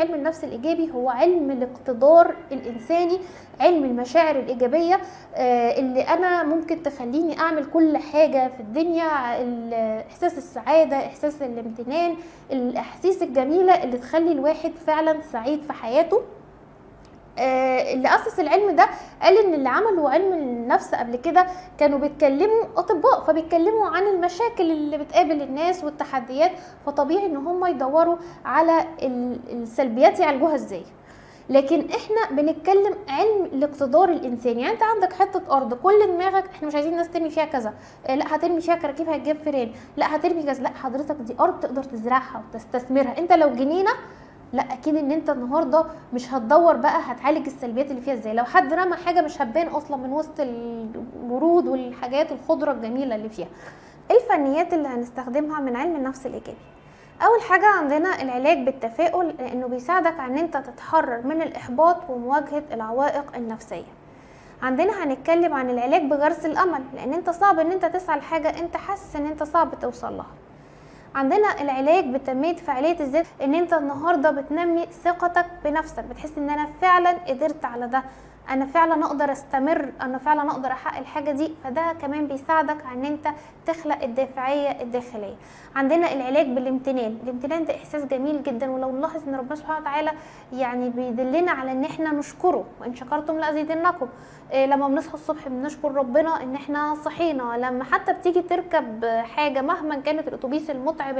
علم النفس الإيجابي هو علم الاقتدار الإنساني، علم المشاعر الإيجابية اللي أنا ممكن تخليني أعمل كل حاجة في الدنيا، إحساس السعادة، إحساس الامتنان، الأحاسيس الجميلة اللي تخلي الواحد فعلا سعيد في حياته. اللي أسس العلم ده قال إن اللي عملوا علم النفس قبل كده كانوا بيتكلموا أطباء، فبيتكلموا عن المشاكل اللي بتقابل الناس والتحديات، فطبيعي إن هم يدوروا على السلبيات يعالجوها إزاي. لكن احنا بنتكلم علم الاقتدار الانساني. يعني انت عندك حته ارض، كل دماغك احنا مش عايزين الناس ترمي فيها كذا، لا هترمي فيها كراكيب هتجيب فيران، لا هترمي كذا، لا حضرتك دي ارض تقدر تزرعها وتستثمرها. انت لو جنينه، لا اكيد ان انت النهارده مش هتدور بقى هتعالج السلبيات اللي فيها ازاي. لو حد رمى حاجه مش هتبان اصلا من وسط الورود والحاجات الخضره الجميله اللي فيها. الفنيات اللي هنستخدمها من علم النفس الايجابي، اول حاجه عندنا العلاج بالتفاؤل، لانه بيساعدك على ان انت تتحرر من الاحباط ومواجهه العوائق النفسيه. عندنا هنتكلم عن العلاج بغرس الامل، لان انت صعب ان انت تسعى لحاجه انت حاسس ان انت صعب توصل لها. عندنا العلاج بتنمية فعالية الذات، ان انت النهاردة بتنمي ثقتك بنفسك، بتحس ان انا فعلا قدرت على ده، انا فعلا اقدر استمر، انا فعلا اقدر احقق الحاجة دي. فده كمان بيساعدك على ان انت تخلق الدافعية الداخلية. عندنا العلاج بالامتنان، الامتنان ده احساس جميل جدا، ولو نلاحظ ان ربنا سبحانه وتعالى يعني بيدلنا على ان احنا نشكره، وان شكرتم لازيدنكم. لما بنصحى الصبح بنشكر ربنا ان احنا صحينا، لما حتى بتيجي تركب حاجه مهما كانت الاتوبيس المتعب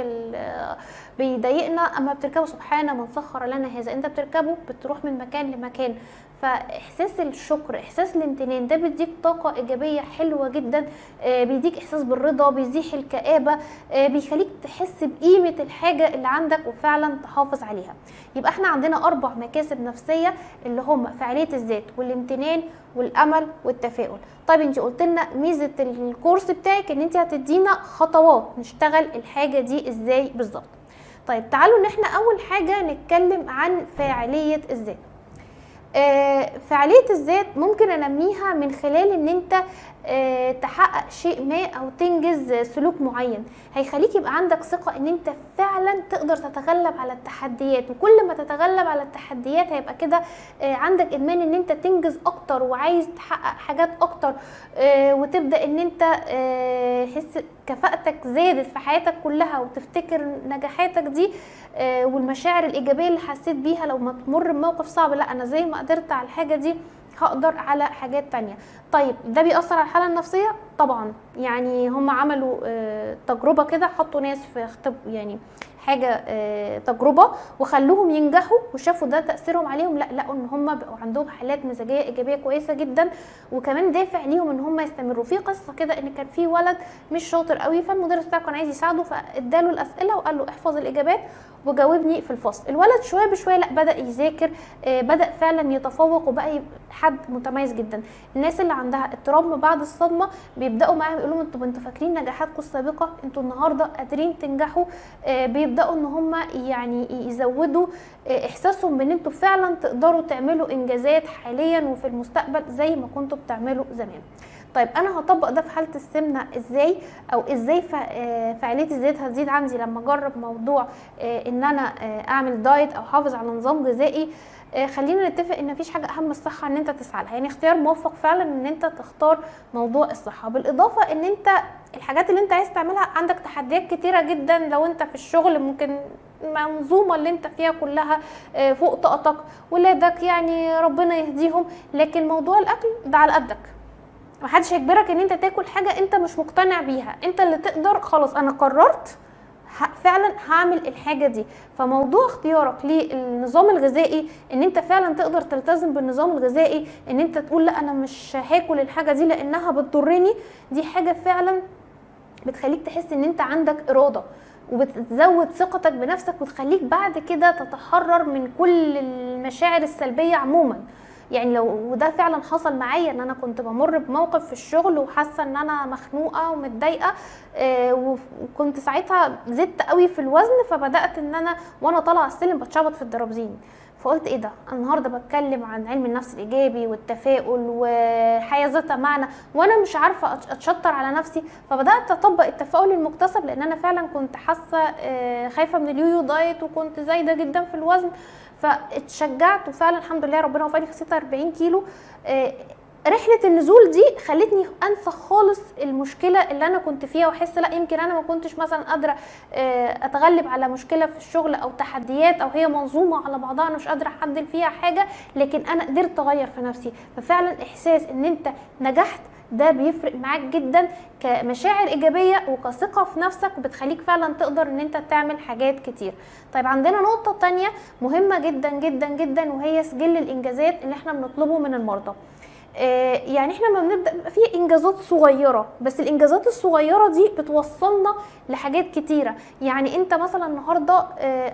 بيضايقنا، اما بتركبه سبحان من سخر لنا هذا، انت بتركبه بتروح من مكان لمكان. فاحساس الشكر، احساس الامتنان، ده بيديك طاقه ايجابيه حلوه جدا، بيديك احساس بالرضا، بيزيح الكآبه، بيخليك تحس بقيمه الحاجه اللي عندك وفعلا تحافظ عليها. يبقى احنا عندنا 4 مكاسب نفسيه اللي هم فعاليه الذات والامتنان والامل والتفاؤل. طيب انت قلت لنا ميزه الكورس بتاعك ان انت هتدينا خطوات نشتغل الحاجه دي ازاي بالظبط. طيب تعالوا ان احنا اول حاجه نتكلم عن فاعليه الذات. فعالية الذات ممكن انميها من خلال ان انت تحقق شيء ما او تنجز سلوك معين، هيخليك يبقى عندك ثقة ان انت فعلا تقدر تتغلب على التحديات، وكل ما تتغلب على التحديات هيبقى كده عندك ادمان ان انت تنجز اكتر وعايز تحقق حاجات اكتر، وتبدأ ان انت حس كفاءتك زادت في حياتك كلها، وتفتكر نجاحاتك دي والمشاعر الايجابيه اللي حسيت بيها لو ما تمر بموقف صعب، لا انا زي ما قدرت على الحاجه دي هقدر على حاجات تانية. طيب ده بيأثر على الحاله النفسيه طبعا. يعني هم عملوا تجربه كده، حطوا ناس في يعني حاجه تجربه وخلوهم ينجحوا، وشافوا ده تاثيرهم عليهم، لا لقوا ان هم بقوا عندهم حالات مزاجيه ايجابيه كويسه جدا، وكمان دافع ليهم ان هم يستمروا. في قصه كده ان كان في ولد مش شاطر قوي، فالمدرس بتاعه كان عايز يساعده، فاداله الاسئله وقال له احفظ الاجابات وجاوبني في الفصل. الولد شويه بشويه لا بدا يذاكر، بدا فعلا يتفوق وبقى حد متميز جدا. الناس اللي عندها اضطراب ما بعد الصدمه بيبداوا معاهم يقولوا لهم انتوا فاكرين نجاحاتكم السابقه، انتوا النهارده قادرين تنجحوا، بيبداوا ان هم يعني يزودوا احساسهم بان انتوا فعلا تقدروا تعملوا انجازات حاليا وفي المستقبل زي ما كنتوا بتعملوا زمان. طيب انا هطبق ده في حاله السمنه ازاي، او ازاي فعاليه الذات هتزيد عندي لما اجرب موضوع ان انا اعمل دايت او احافظ على نظام غذائي. خلينا نتفق ان مفيش حاجه اهم من الصحه ان انت تسعى لها، يعني اختيار موفق فعلا ان انت تختار موضوع الصحه، بالاضافه ان انت الحاجات اللي انت عايز تعملها عندك تحديات كتيره جدا. لو انت في الشغل ممكن المنظومه اللي انت فيها كلها فوق طاقتك، ولادك يعني ربنا يهديهم، لكن موضوع الاكل ده على قدك، محدش هيجبرك ان انت تاكل حاجه انت مش مقتنع بيها، انت اللي تقدر. خلاص انا قررت فعلا هعمل الحاجه دي. فموضوع اختيارك للنظام الغذائي، ان انت فعلا تقدر تلتزم بالنظام الغذائي، ان انت تقول لا انا مش هاكل الحاجه دي لانها بتضرني، دي حاجه فعلا بتخليك تحس ان انت عندك اراده، وبتزود ثقتك بنفسك، وتخليك بعد كده تتحرر من كل المشاعر السلبيه عموما. يعني لو ده فعلا حصل معايا، ان انا كنت بمر بموقف في الشغل وحاسه ان انا مخنوقه ومتضايقه، وكنت ساعتها زدت قوي في الوزن، فبدات ان انا وانا طالعه السلم بتشبط في الدرابزين، فقلت ايه ده، النهارده بتكلم عن علم النفس الايجابي والتفاؤل وحياه ذات معنى وانا مش عارفه اتشطر على نفسي. فبدات اطبق التفاؤل المكتسب، لان انا فعلا كنت حاسه خايفه من اليويو دايت، وكنت زايده جدا في الوزن. فاتشجعت وفعلا الحمد لله ربنا وفقني، خسيت 40 كيلو. رحله النزول دي خلتني انسى خالص المشكله اللي انا كنت فيها، واحس لا يمكن انا ما كنتش مثلا قادره اتغلب على مشكله في الشغل او تحديات او هي منظومه على بعضها انا مش قادره احدد فيها حاجه، لكن انا قدرت اغير في نفسي. ففعلا احساس ان انت نجحت ده بيفرق معاك جدا كمشاعر ايجابيه وكثقه في نفسك، وبتخليك فعلا تقدر ان انت تعمل حاجات كتير. طيب عندنا نقطه تانية مهمه جدا جدا جدا، وهي سجل الانجازات اللي احنا بنطلبه من المرضى. يعني احنا ما بنبدا بيبقى فيه انجازات صغيره، بس الانجازات الصغيره دي بتوصلنا لحاجات كتيره. يعني انت مثلا النهارده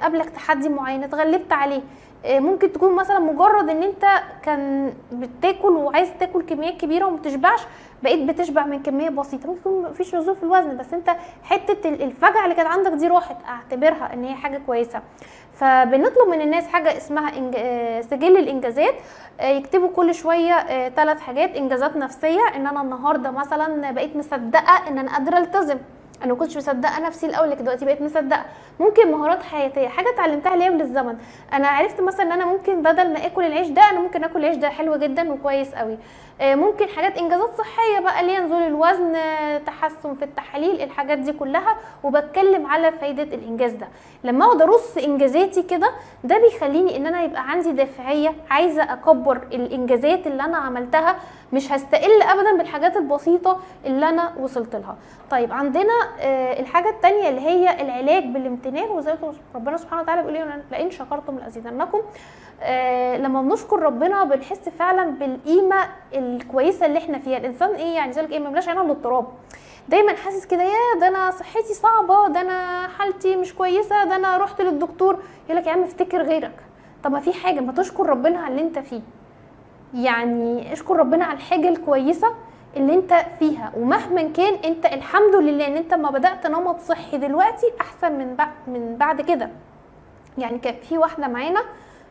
قابلك تحدي معين اتغلبت عليه، ممكن تكون مثلا مجرد ان انت كان بتاكل وعايز تاكل كميات كبيره وما بتشبعش، بقيت بتشبع من كميه بسيطه، ممكن يكون مفيش نزول في الوزن، بس انت حته الفجعه اللي كانت عندك دي راحت، اعتبرها ان هي حاجه كويسه. فبنطلب من الناس حاجه اسمها سجل الانجازات، يكتبوا كل شويه 3 حاجات: انجازات نفسيه، ان انا النهارده مثلا بقيت مصدقه ان انا قادره التزم، انا ما كنتش مصدقه نفسي الاول لكن دلوقتي بقيت مصدقه. ممكن مهارات حياتيه، حاجه اتعلمتها ليا من الزمن، انا عرفت مثلا ان انا ممكن بدل ما اكل العيش ده انا ممكن اكل العيش ده حلو جدا وكويس قوي. ممكن حاجات انجازات صحيه بقى اللي هي نزول الوزن، تحسن في التحاليل، الحاجات دي كلها، وبتكلم على فايده الانجاز ده. لما اقعد ارص انجازاتي كده ده بيخليني ان انا يبقى عندي دافعيه عايزه اكبر الانجازات اللي انا عملتها، مش هستقل ابدا بالحاجات البسيطه اللي انا وصلت لها. طيب عندنا الحاجه الثانيه اللي هي العلاج بالامتنان، وزي ربنا سبحانه وتعالى بيقول لئن شكرتم لازيدنكم. لما بنشكر ربنا بنحس فعلا بالقيمه الكويسه اللي احنا فيها. الانسان ايه يعني زي ما ملاش عينه من التراب، دايما حاسس كده يا ده انا صحتي صعبه، ده انا حالتي مش كويسه، ده انا رحت للدكتور. يقول لك يا عم افتكر غيرك، طب ما في حاجه، ما تشكر ربنا على اللي انت فيه. يعني اشكر ربنا على الحاجه الكويسه اللي انت فيها، ومهما كان انت الحمد لله ان انت ما بدات نمط صحي دلوقتي احسن من بعد كده. يعني كان في واحده معانا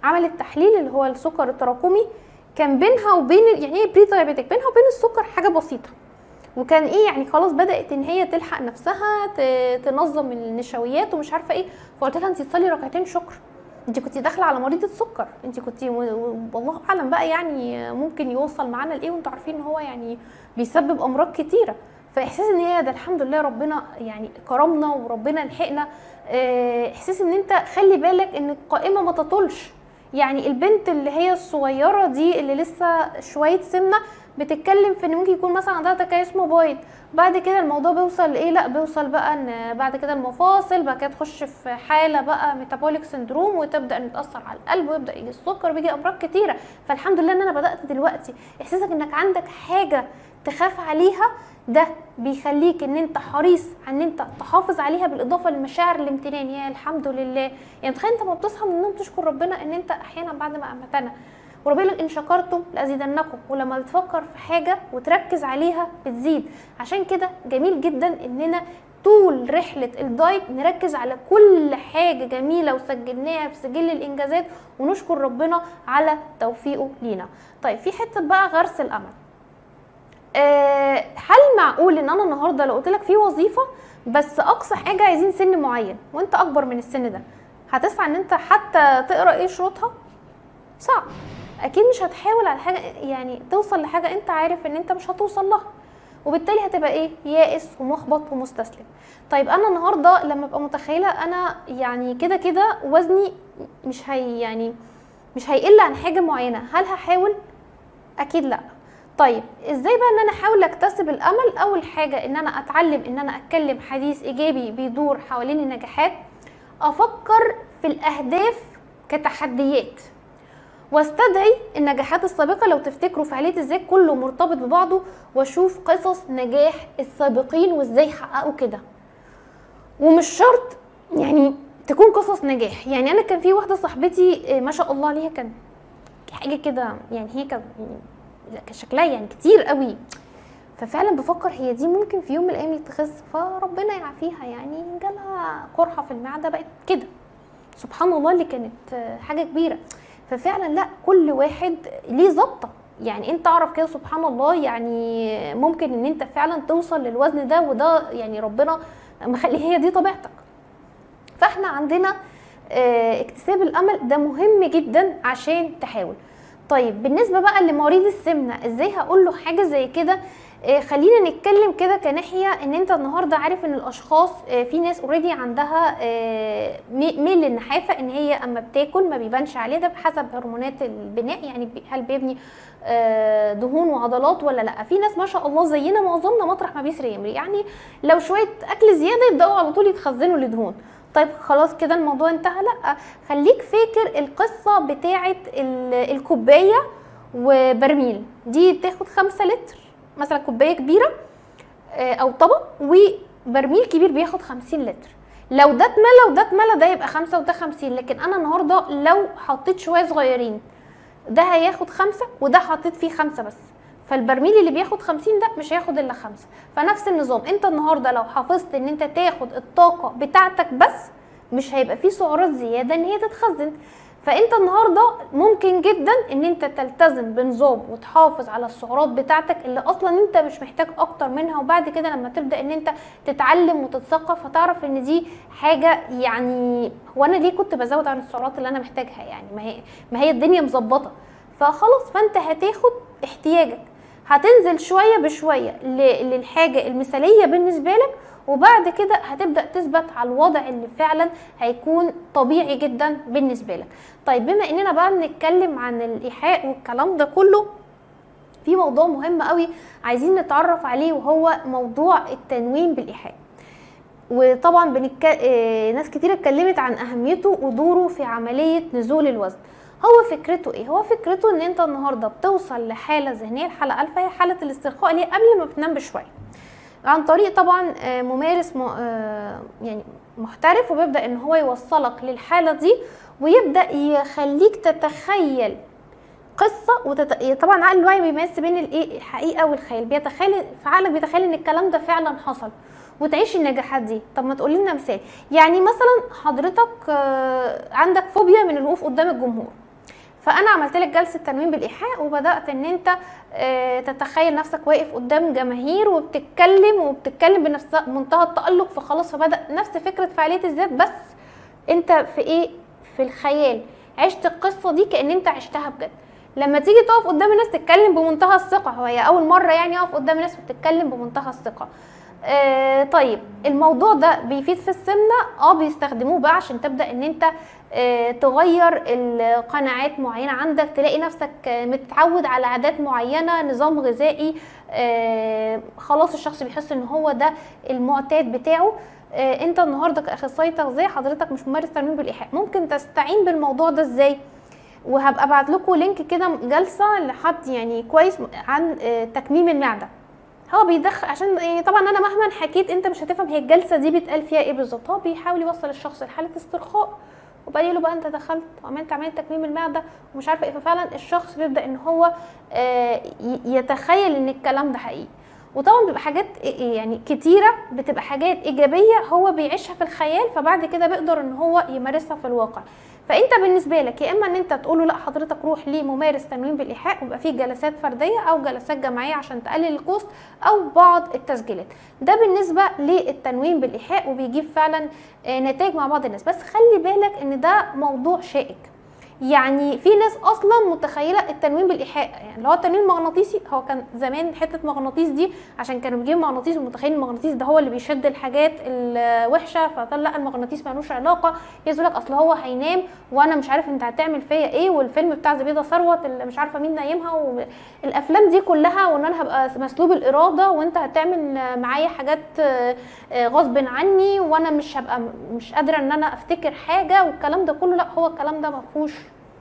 عملت تحليل اللي هو السكر التراكمي، كان بينها وبين يعني ايه بري دايابيتك، بينها وبين السكر حاجه بسيطه، وكان ايه يعني خلاص بدات ان هي تلحق نفسها تنظم النشويات ومش عارفه ايه. فقلت لها انت تصلي ركعتين شكر، انت كنت داخله على مريضه سكر، انت كنت والله اعلم بقى يعني ممكن يوصل معانا لايه، وانتوا عارفين ان هو يعني بيسبب امراض كتيره. فاحساس ان هي ده الحمد لله ربنا يعني كرمنا وربنا لحقنا. احساس ان انت خلي بالك ان القائمه ما تطولش. يعني البنت اللي هي الصغيره دي اللي لسه شويه سمنه بتتكلم في ان ممكن يكون مثلا عندها تكيس موبايل، بعد كده الموضوع بيوصل لايه؟ لا بيوصل بقى ان بعد كده المفاصل بقى كده تخش في حاله بقى ميتابوليك سندروم، وتبدا ان تاثر على القلب، ويبدا يجي السكر، بيجي امراض كتيره. فالحمد لله ان انا بدات دلوقتي. احساسك انك عندك حاجه تخاف عليها ده بيخليك ان انت حريص ان انت تحافظ عليها، بالاضافه لمشاعر الامتنان. يا الحمد لله، يعني تخيل انت ما بتصحى من النوم تشكر ربنا ان انت احيانا بعد ما امتنا، وربنا يقول ان شكرتم لازيدنكم، ولما بتفكر في حاجه وتركز عليها بتزيد. عشان كده جميل جدا اننا طول رحله الدايت نركز على كل حاجه جميله وسجلناها في سجل الانجازات، ونشكر ربنا على توفيقه لينا. طيب في حته بقى غرس الامل. هل معقول ان انا النهارده لو قلت لك في وظيفه بس اقصى حاجه عايزين سن معين وانت اكبر من السن ده، هتسعى ان انت حتى تقرا ايه شروطها؟ صعب. اكيد مش هتحاول على حاجه يعني توصل لحاجه انت عارف ان انت مش هتوصل لها، وبالتالي هتبقى ايه؟ يائس ومحبط ومستسلم. طيب انا النهارده لما ابقى متخيله انا يعني كده كده وزني مش هيقل عن حاجه معينه، هل هحاول؟ اكيد لا. طيب ازاي بقى ان انا احاول اكتسب الامل؟ اول حاجه ان انا اتعلم ان انا اتكلم حديث ايجابي بيدور حوالين النجاحات، افكر في الاهداف كتحديات، واستدعي النجاحات السابقه. لو تفتكروا في عائله ازاي كله مرتبط ببعضه، واشوف قصص نجاح السابقين وازاي حققوا كده. ومش شرط يعني تكون قصص نجاح، يعني انا كان في واحده صاحبتي ما شاء الله عليها كان حاجه كده، يعني هي كان شكلها يعني كتير قوي، ففعلا بفكر هي دي ممكن في يوم من الايام تخس، فربنا يعافيها، يعني جالها قرحه في المعده بقت كده، سبحان الله، اللي كانت حاجه كبيره. ففعلا لا، كل واحد ليه ظبطه، يعني انت اعرف كده سبحان الله، يعني ممكن ان انت فعلا توصل للوزن ده، وده يعني ربنا مخلي هي دي طبيعتك. فاحنا عندنا اكتساب الامل ده مهم جدا عشان تحاول. طيب بالنسبه بقى لمريض السمنه، ازاي هقول له حاجه زي كده؟ خلينا نتكلم كده كناحيه ان انت النهارده عارف ان الاشخاص في ناس اوريدي عندها ميل للنحافه، ان هي اما بتاكل ما بيبانش عليه، ده بحسب هرمونات البناء، يعني هل بيبني دهون وعضلات ولا لا. في ناس ما شاء الله زينا معظمنا مطرح ما بيسري يمري، يعني لو شويه اكل زياده يبداوا على طول يتخزنوا لدهون. طيب خلاص كده الموضوع انتهى؟ لا، خليك فاكر القصه بتاعه الكوبايه وبرميل، دي بتاخد 5 لتر مثلا، كوبايه كبيره او طبق، وبرميل كبير بياخد 50 لتر. لو ده اتملى وده اتملى ده يبقى 5 وده 50، لكن انا النهارده لو حطيت شويه صغيرين ده هياخد 5 وده حطيت فيه 5 بس، فالبرميل اللي بياخد 50 ده مش هياخد الا 5. فنفس النظام، انت النهارده لو حافظت ان انت تاخد الطاقه بتاعتك بس، مش هيبقى فيه سعرات زياده ان هي تتخزن. فانت النهارده ممكن جدا ان انت تلتزم بنظام وتحافظ على السعرات بتاعتك اللي اصلا انت مش محتاج اكتر منها، وبعد كده لما تبدا ان انت تتعلم وتتثقف هتعرف ان دي حاجه يعني هو انا ليه كنت بزود عن السعرات اللي انا محتاجها، يعني ما هي الدنيا مظبطه. فخلاص، فانت هتاخد احتياجك، هتنزل شويه بشويه للحاجه المثاليه بالنسبه لك، وبعد كده هتبدأ تثبت على الوضع اللي فعلا هيكون طبيعي جدا بالنسبة لك. طيب بما اننا بقى بنتكلم عن الإيحاء والكلام ده كله، في موضوع مهم قوي عايزين نتعرف عليه، وهو موضوع التنويم بالإيحاء. وطبعا ناس كتير اتكلمت عن أهميته ودوره في عملية نزول الوزن. هو فكرته ايه؟ هو فكرته ان انت النهارده بتوصل لحالة ذهنية، الحالة ألفا هي حالة الاسترخاء اللي قبل ما بتنام بشوية، عن طريق طبعا ممارس يعني محترف، وبيبدأ ان هو يوصلك للحالة دي ويبدأ يخليك تتخيل قصة طبعا عقل الواعي بيميز بين الحقيقة والخيال، بيتخيل في عقلك، بيتخيل ان الكلام ده فعلا حصل وتعيش النجاحات دي. طب ما تقول لنا مثال، يعني مثلا حضرتك عندك فوبيا من الوقوف قدام الجمهور، فانا عملت لك جلسه تنويم بالايحاء وبدات ان انت تتخيل نفسك واقف قدام جماهير وبتتكلم بمنتهى التالق، فخلاص فبدا نفس فكره فعاليه الذات، بس انت في الخيال عشت القصه دي كأن انت عشتها بجد. لما تيجي تقف قدام الناس تتكلم بمنتهى الثقه، هي اول مره يعني اقف قدام الناس وتتكلم بمنتهى الثقه. طيب الموضوع ده بيفيد في السمنه؟ بيستخدموه بقى عشان تبدا ان انت تغير القناعات معينه عندك، تلاقي نفسك متعود على عادات معينه، نظام غذائي خلاص الشخص بيحس ان هو ده المعتاد بتاعه. انت النهارده كاخصائي تغذيه حضرتك مش ممارس تنويم بالايحاء، ممكن تستعين بالموضوع ده ازاي؟ وهبقى ابعت لكم لينك كده جلسه لحد يعني كويس عن تكميم المعده. هو بيدخل عشان يعني طبعا انا مهما حكيت انت مش هتفهم هي الجلسه دي بيتقال فيها ايه بالظبط. هو بيحاول يوصل الشخص لحاله استرخاء، وبقى له بقى انت دخلت وعملت عمليه تكميم المعده ومش عارفه ايه، ففعلا الشخص بيبدا ان هو يتخيل ان الكلام ده حقيقي. وطبعا بيبقى حاجات يعني كتيره، بتبقى حاجات ايجابيه هو بيعيشها في الخيال، فبعد كده بيقدر ان هو يمارسها في الواقع. فانت بالنسبه لك يا اما ان انت تقول له لا حضرتك روح لممارس تنويم بالايحاء، ويبقى فيه جلسات فرديه او جلسات جماعيه عشان تقلل الكوست، او بعض التسجيلات. ده بالنسبه للتنويم بالايحاء، وبيجيب فعلا نتائج مع بعض الناس. بس خلي بالك ان ده موضوع شائك، يعني في ناس اصلا متخيله التنويم بالايحاء يعني اللي هو التنويم المغناطيسي. هو كان زمان حته مغناطيس دي عشان كانوا بيجيبوا مغناطيس ومتخيلين المغناطيس ده هو اللي بيشد الحاجات الوحشه، فقال لا المغناطيس مالوش علاقه. يقول لك اصل هو هينام وانا مش عارف انت هتعمل فيا ايه، والفيلم بتاع زبيده ثروت اللي مش عارفه مين نايمها، والافلام دي كلها، وان انا هبقى مسلوب الاراده وانت هتعمل معايا حاجات غصب عني، وانا مش قادره ان انا افتكر حاجه والكلام ده كله. لا، هو الكلام ده ما فيهوش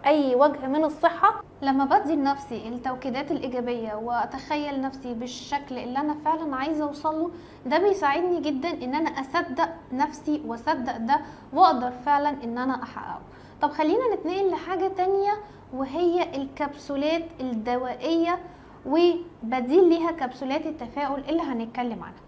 اي وجه من الصحه. لما بدي لنفسي التوكيدات الايجابيه واتخيل نفسي بالشكل اللي انا فعلا عايزه اوصله، ده بيساعدني جدا ان انا اصدق نفسي واصدق ده واقدر فعلا ان انا احققه. طب خلينا نتنقل لحاجه تانية، وهي الكبسولات الدوائيه وبديل ليها كبسولات التفاؤل اللي هنتكلم عنها.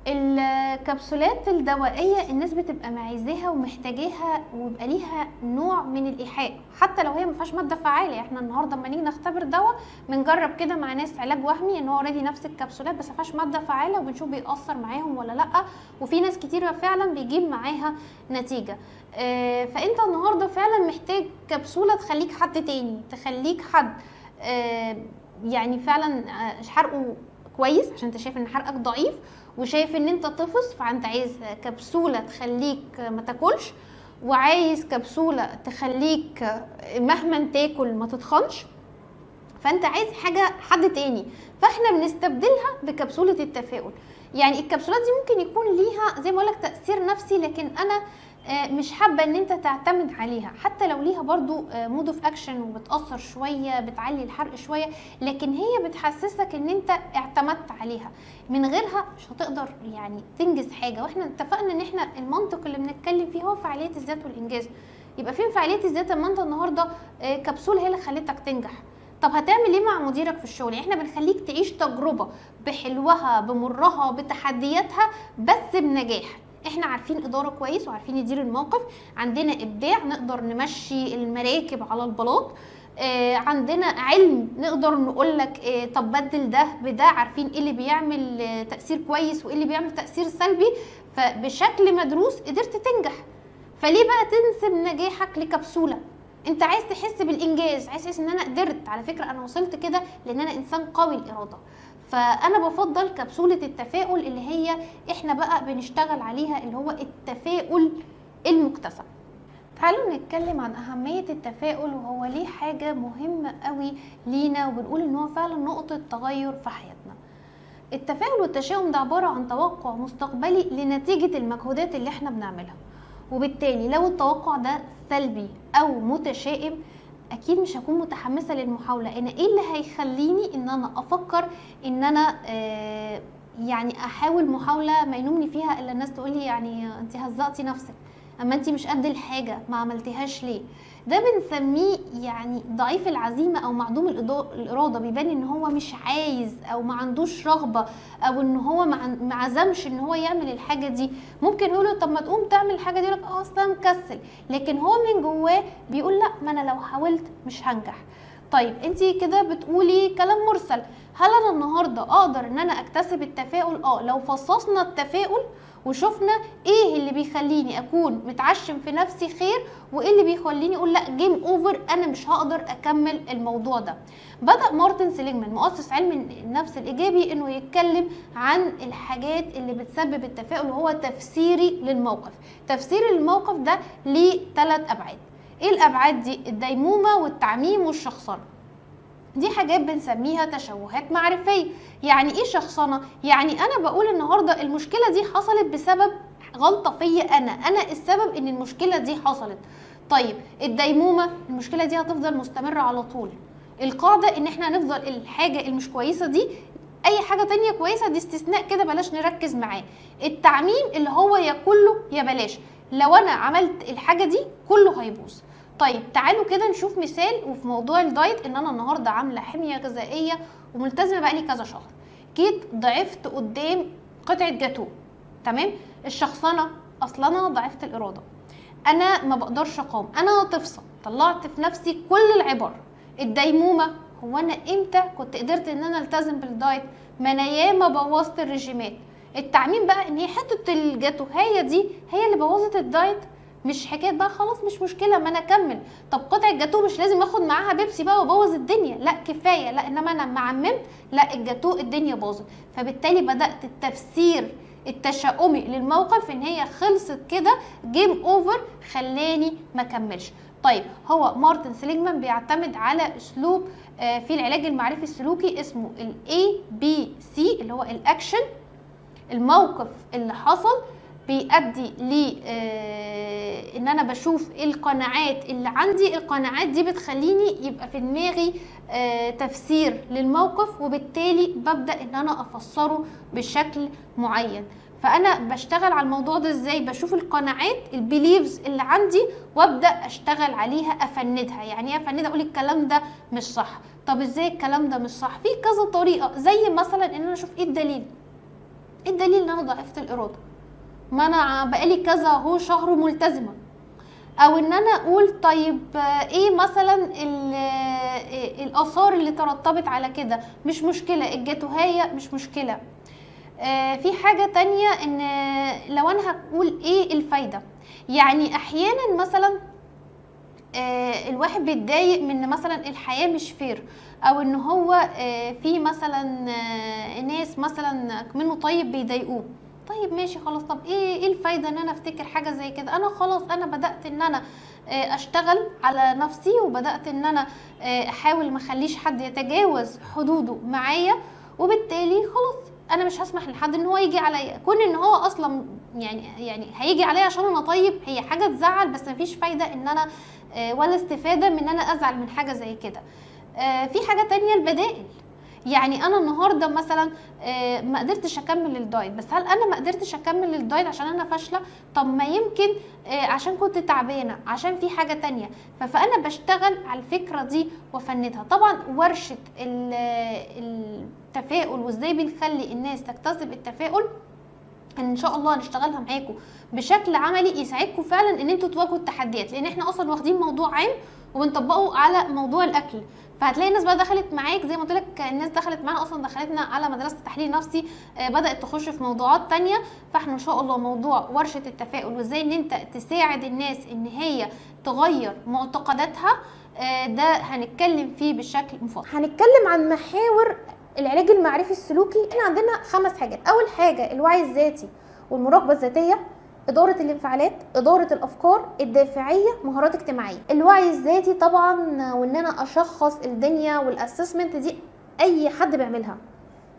الكبسولات الدوائية الناس بتبقى عايزاها ومحتاجاها، ويبقى ليها نوع من الإيحاء حتى لو هي ما فيهاش مادة فعالة. احنا النهارده لما نيجي نختبر دواء بنجرب كده مع ناس علاج وهمي ان هو اوريدي نفس الكبسولات بس ما فيهاش مادة فعالة، وبنشوف بيأثر معاهم ولا لا، وفي ناس كتير فعلا بيجيب معاها نتيجة. فانت النهارده فعلا محتاج كبسولة تخليك حد تاني، تخليك حد يعني فعلا حرقه كويس، عشان انت شايف ان حرقك ضعيف وشايف ان انت طفس، فانت عايز كبسولة تخليك ما تاكلش، وعايز كبسولة تخليك مهما تاكل ما تتخنش، فانت عايز حد تاني. فاحنا بنستبدلها بكبسولة التفاؤل. يعني الكبسولات دي ممكن يكون ليها زي ما اقولك تأثير نفسي، لكن انا مش حابة ان انت تعتمد عليها، حتى لو ليها برضو مود اوف اكشن وبتأثر شوية، بتعلي الحرق شوية، لكن هي بتحسسك ان انت اعتمدت عليها. من غيرها مش هتقدر يعني تنجز حاجة. واحنا اتفقنا ان احنا المنطق اللي بنتكلم فيه هو فعالية الذات والانجاز. يبقى فين فعالية الذات لما انت النهاردة كبسولة هي اللي خلتك تنجح؟ طب هتعمل ايه مع مديرك في الشغل؟ يعني احنا بنخليك تعيش تجربة بحلوها بمرها بتحدياتها بس بنجاح. احنا عارفين اداره كويس وعارفين ندير الموقف، عندنا ابداع نقدر نمشي المراكب على البلاط، عندنا علم نقدر نقول لك طب بدل ده بده، عارفين ايه اللي بيعمل تاثير كويس وايه اللي بيعمل تاثير سلبي، فبشكل مدروس قدرت تنجح. فليه بقى تنسب نجاحك لكبسوله؟ انت عايز تحس بالانجاز، عايز تحس ان انا قدرت، على فكره انا وصلت كده لان انا انسان قوي الاراده. فانا بفضل كبسولة التفاؤل اللي هي احنا بقى بنشتغل عليها، اللي هو التفاؤل المكتسب. تعالوا نتكلم عن اهمية التفاؤل وهو ليه حاجة مهمة قوي لينا، وبنقول ان هو فعلا نقطة تغير في حياتنا. التفاؤل والتشاؤم ده عبارة عن توقع مستقبلي لنتيجة المجهودات اللي احنا بنعملها، وبالتالي لو التوقع ده سلبي او متشائم اكيد مش هكون متحمسه للمحاوله. انا ايه اللي هيخليني ان انا افكر ان انا يعني احاول محاوله ما ينومني فيها الا الناس تقولي يعني انت هزقتي نفسك، اما انت مش قد الحاجه ما عملتيهاش ليه. ده بنسميه يعني ضعيف العزيمه او معدوم الاراده، بيبان ان هو مش عايز او ما عندوش رغبه او ان هو ما عزمش ان هو يعمل الحاجه دي. ممكن يقوله طب ما تقوم تعمل الحاجه دي، يقول لك اصلا مكسل، لكن هو من جواه بيقول لا ما انا لو حاولت مش هنجح. طيب انت كده بتقولي كلام مرسل. هل انا النهارده اقدر ان انا اكتسب التفاؤل؟ لو فصصنا التفاؤل وشفنا ايه اللي بيخليني اكون متعشم في نفسي خير، وايه اللي بيخليني اقول لا جيم اوفر انا مش هقدر اكمل الموضوع ده. بدأ مارتن سيليجمان مؤسس علم النفس الايجابي انه يتكلم عن الحاجات اللي بتسبب التفاؤل، وهو تفسيري للموقف. تفسير الموقف ده ليه 3 ابعاد. ايه الابعاد دي؟ الديمومه والتعميم والشخصنه. دي حاجات بنسميها تشوهات معرفيه. يعني ايه شخصنه؟ يعني انا بقول النهارده المشكله دي حصلت بسبب غلطه فيا، انا السبب ان المشكله دي حصلت. طيب الديمومه، المشكله دي هتفضل مستمره على طول. القاعده ان احنا نفضل الحاجه المش كويسه دي، اي حاجه تانية كويسه دي استثناء كده بلاش نركز معاه. التعميم اللي هو يا كله يا بلاش، لو انا عملت الحاجه دي كله هيبوظ. طيب تعالوا كده نشوف مثال وفي موضوع الدايت. ان انا النهارده عامله حميه غذائيه وملتزمه بقالي كذا شهر، جيت ضعفت قدام قطعه جاتوه، تمام. الشخصنه اصلا انا ضعفت الاراده، انا ما بقدرش اقاوم، انا طفصه، طلعت في نفسي كل العبر. الديمومه، هو انا امتى كنت قدرت ان انا التزم بالدايت؟ ما انا ياما بوظت الرجيمات. التعميم بقى ان هي حته الجاتوهيه دي هي اللي بوظت الدايت، مش حكايه بقى خلاص مش مشكله ما انا اكمل. طب قطعه الجاتوه مش لازم اخد معاها بيبسي بقى وابوظ الدنيا، لا كفايه، لا انما انا ما عممت، لا الجاتوه الدنيا باظت. فبالتالي بدات التفسير التشاؤمي للموقف ان هي خلصت كده جيم اوفر، خلاني ما اكملش. طيب هو مارتن سيليجمان بيعتمد على اسلوب في العلاج المعرفي السلوكي اسمه ABC اللي هو الاكشن. الموقف اللي حصل بيؤدي ل ان انا بشوف القناعات اللي عندي، القناعات دي بتخليني يبقى في دماغي تفسير للموقف، وبالتالي ببدأ ان انا افسره بشكل معين. فانا بشتغل على الموضوع ده ازاي؟ بشوف القناعات البيليفز اللي عندي وابدأ اشتغل عليها، افندها. يعني ايه افندها؟ اقول الكلام ده مش صح. طب ازاي الكلام ده مش صح؟ في كذا طريقة، زي مثلا ان انا اشوف ايه الدليل. ايه الدليل ان انا ضعفت الاراده؟ ما انا بقالي كذا اهو شهر ملتزمه. او ان انا اقول طيب ايه مثلا الاثار اللي ترتبط على كده، مش مشكله، الجاتوهية مش مشكله. في حاجه تانية، ان لو انا هقول ايه الفايده، يعني احيانا مثلا الواحد بيتضايق من مثلا الحياه مش فير، او ان هو في مثلا ناس مثلا منه طيب بيضايقوه. طيب ماشي خلاص، طب ايه الفايده ان انا افتكر حاجه زي كده؟ انا خلاص انا بدات ان انا اشتغل على نفسي، وبدات ان انا احاول ما اخليش حد يتجاوز حدوده معايا، وبالتالي خلاص انا مش هسمح لحد ان هو يجي عليا. كون ان هو اصلا يعني هيجي عليا عشان انا طيب، هي حاجه تزعل، بس مفيش فايده ان انا ولا استفاده من ان انا ازعل من حاجه زي كده. في حاجه تانية، البدائل. يعني انا النهارده مثلا ما قدرتش اكمل الدايت، بس هل انا ما قدرتش اكمل الدايت عشان انا فاشله؟ طب ما يمكن عشان كنت تعبانه، عشان في حاجه تانية. فانا بشتغل على الفكره دي وافندها. طبعا ورشه التفاؤل وازاي بنخلي الناس تكتسب التفاؤل ان شاء الله هنشتغلها معاكم بشكل عملي يساعدكم فعلا ان انتوا تواجهوا التحديات، لان احنا اصلا واخدين موضوع عام وبنطبقه على موضوع الاكل. فهتلاقي الناس بقى دخلت معاك زي ما قلت لك، الناس دخلت معانا اصلا دخلتنا على مدرسه تحليل نفسي، بدات تخش في موضوعات تانية. فاحنا ان شاء الله موضوع ورشه التفاؤل وازاي ان انت تساعد الناس ان هي تغير معتقداتها، ده هنتكلم فيه بشكل مفصل. هنتكلم عن محاور العلاج المعرفي السلوكي. احنا عندنا 5 حاجات. اول حاجه الوعي الذاتي والمراقبه الذاتيه، إدارة الانفعالات، إدارة الأفكار، الدافعية، مهارات اجتماعية. الوعي الذاتي طبعا، وإن أنا أشخص الدنيا، والأسسمنت دي أي حد بيعملها.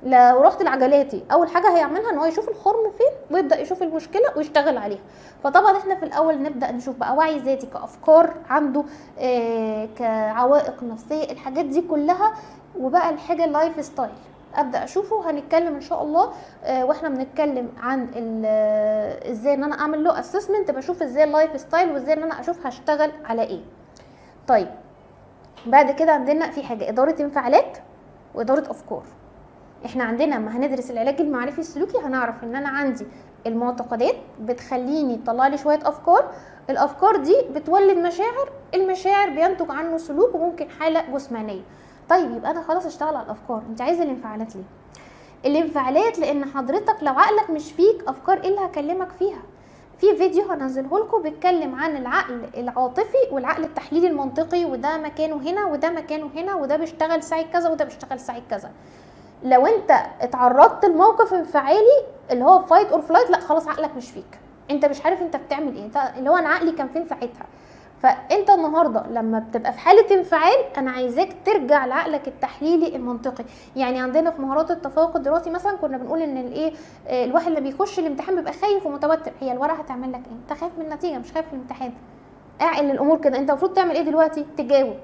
لو رحت لعجلاتي أول حاجة هيعملها إن هو يشوف الخرم فين ويبدأ يشوف المشكلة ويشتغل عليها. فطبعا إحنا في الأول نبدأ نشوف بقى وعي ذاتي كأفكار عنده، كعوائق نفسية، الحاجات دي كلها. وبقى الحاجة اللايف ستايل ابدا اشوفه. هنتكلم ان شاء الله واحنا بنتكلم عن ازاي ان انا اعمل له اسسمنت، بشوف ازاي اللايف ستايل وازاي ان انا اشوف هشتغل على ايه. طيب بعد كده عندنا في حاجه اداره انفعالات واداره افكار. احنا عندنا لما هندرس العلاج المعرفي السلوكي هنعرف ان انا عندي المعتقدات بتخليني تطلع لي شويه افكار، الافكار دي بتولد مشاعر، المشاعر بينتج عنه سلوك وممكن حاله جسمانيه. طيب يبقى انا خلاص اشتغل على الافكار. انت عايزه الانفعالات ليه؟ الانفعالات لان حضرتك لو عقلك مش فيك افكار ايه اللي هكلمك فيها؟ في فيديو هنزله لكم بيتكلم عن العقل العاطفي والعقل التحليلي المنطقي، وده مكانه هنا وده مكانه هنا، وده بيشتغل ساعه كذا وده بيشتغل ساعه كذا. لو انت اتعرضت لموقف انفعالي اللي هو فايت اور فلايت، لا خلاص عقلك مش فيك، انت مش عارف انت بتعمل ايه، انت اللي هو انا عقلي كان فين ساعتها. فانت النهارده لما بتبقى في حاله انفعال انا عايزاك ترجع لعقلك التحليلي المنطقي. يعني عندنا في مهارات التفوق الدراسي مثلا كنا بنقول ان الايه، الواحد اللي بيخش الامتحان بيبقى خايف ومتوتر. هي الورقه هتعمل لك ايه؟ انت خايف من النتيجه مش خايف من الامتحان. اعقل الامور كده، انت المفروض تعمل ايه دلوقتي؟ تجاوب.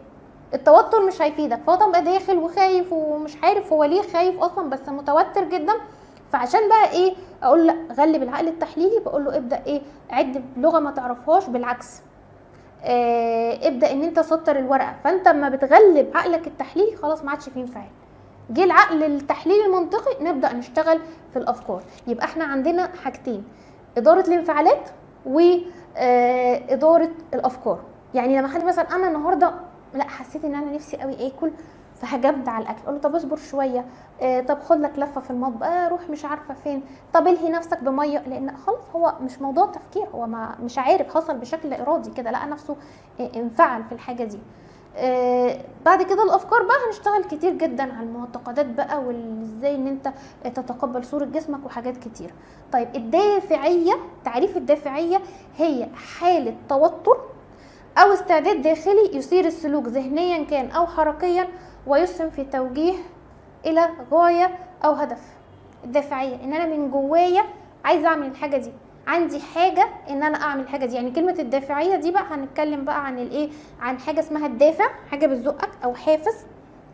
التوتر مش هيفيدك، فهو طبعا داخل وخايف ومش عارف هو ليه خايف اصلا، بس متوتر جدا. فعشان بقى ايه اقول لا غلب العقل التحليلي، بقول له ابدا ايه، عد بلغه ما تعرفهاش، بالعكس ابدا ان انت سطر الورقه. فانت لما بتغلب عقلك التحليلي خلاص ما عادش فيه انفعال، جه العقل التحليلي المنطقي نبدا نشتغل في الافكار. يبقى احنا عندنا حاجتين، اداره الانفعالات واداره الافكار. يعني لما حد مثلا انا النهارده لا حسيت ان انا نفسي قوي اكل، فهجمد على الاكل، اقول له طب اصبر شويه، طب خد لك لفه في المطبخ، روح مش عارفه فين، طب الهي نفسك بميه، لان خلاص هو مش موضوع تفكير، هو ما مش عارف، حصل بشكل ارادي كده، لقى نفسه انفعل في الحاجه دي. بعد كده الافكار بقى هنشتغل كتير جدا على المعتقدات بقى، وازاي ان انت تتقبل صوره جسمك وحاجات كتير. طيب الدافعيه، تعريف الدافعيه هي حاله توتر او استعداد داخلي يثير السلوك ذهنيا كان او حركيا ويسهم في توجيه الى غايه او هدف. الدافعيه ان انا من جوايا عايزه اعمل الحاجه دي، عندي حاجه ان انا اعمل الحاجه دي. يعني كلمه الدافعيه دي بقى هنتكلم بقى عن الايه، عن حاجه اسمها الدافع، حاجه بتزقك او حافز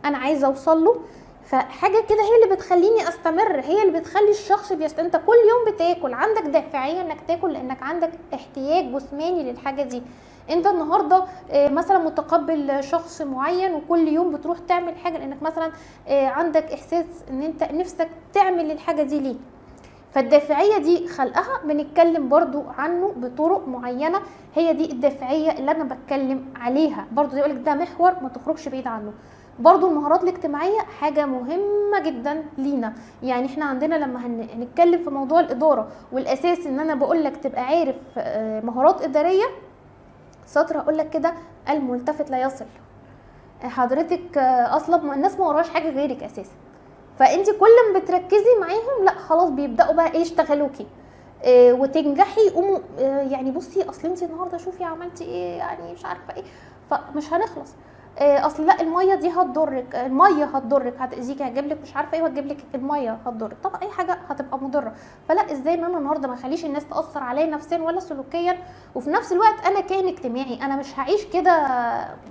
انا عايزه اوصل له. فحاجه كده هي اللي بتخليني استمر، هي اللي بتخلي الشخص انت كل يوم بتاكل، عندك دافعيه انك تاكل لانك عندك احتياج جسماني للحاجه دي. انت النهارده مثلا متقبل شخص معين وكل يوم بتروح تعمل حاجه لانك مثلا عندك احساس ان انت نفسك تعمل الحاجه دي ليه. فالدافعيه دي خلقها بنتكلم برضو عنه بطرق معينه، هي دي الدافعيه اللي انا بتكلم عليها. برضو زي ده محور ما تخرجش بعيد عنه. برضو المهارات الاجتماعيه حاجه مهمه جدا لينا. يعني احنا عندنا لما هنتكلم في موضوع الاداره، والاساس ان انا بقول لك تبقى عارف مهارات اداريه، سطر اقول لك كده: الملتفت لا يصل. حضرتك اصلا الناس ما وراش حاجه غيرك اساسا، فانت كل ما بتركزي معاهم لا خلاص بيبداوا بقى ايه يشتغلوكي وتنجحي. يقوموا يعني بصي اصل انت النهارده شوفي عملتي ايه، يعني مش عارفه ايه، فمش هنخلص. اصل لا الميه دي هتضرك، الميه هتضرك، هتاذيكي، هتجيب لك مش عارفه ايه، وهتجيب لك الميه هتضرك. طب اي حاجه هتبقى مضره، فلا ازاي ان انا النهارده ما اخليش الناس تاثر عليا نفسيا ولا سلوكيا، وفي نفس الوقت انا كائن اجتماعي، انا مش هعيش كده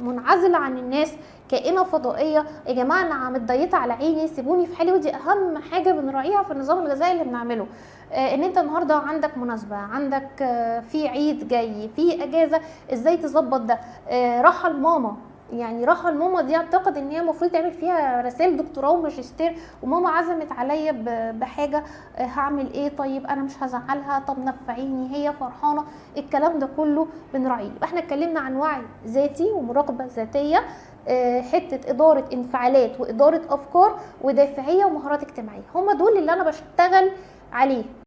منعزله عن الناس، كائنه فضائيه. يا جماعه انا متضيقه على عيني، سيبوني في حالي. ودي اهم حاجه بنراعيها في النظام الغذائي اللي بنعمله. ان انت النهارده عندك مناسبه، عندك في عيد جاي، في اجازه، ازاي تظبط ده؟ راحه لماما، يعني راحه لماما دي اعتقد ان هي المفروض تعمل فيها رسائل دكتوراه وماجستير، وماما عزمت عليا بحاجه، هعمل ايه؟ طيب انا مش هزعلها، طب نفعيني، هي فرحانه. الكلام ده كله بنراعيه. يبقى احنا اتكلمنا عن وعي ذاتي ومراقبه ذاتيه، حته اداره انفعالات واداره افكار ودافعيه ومهارات اجتماعيه، هم دول اللي انا بشتغل عليه.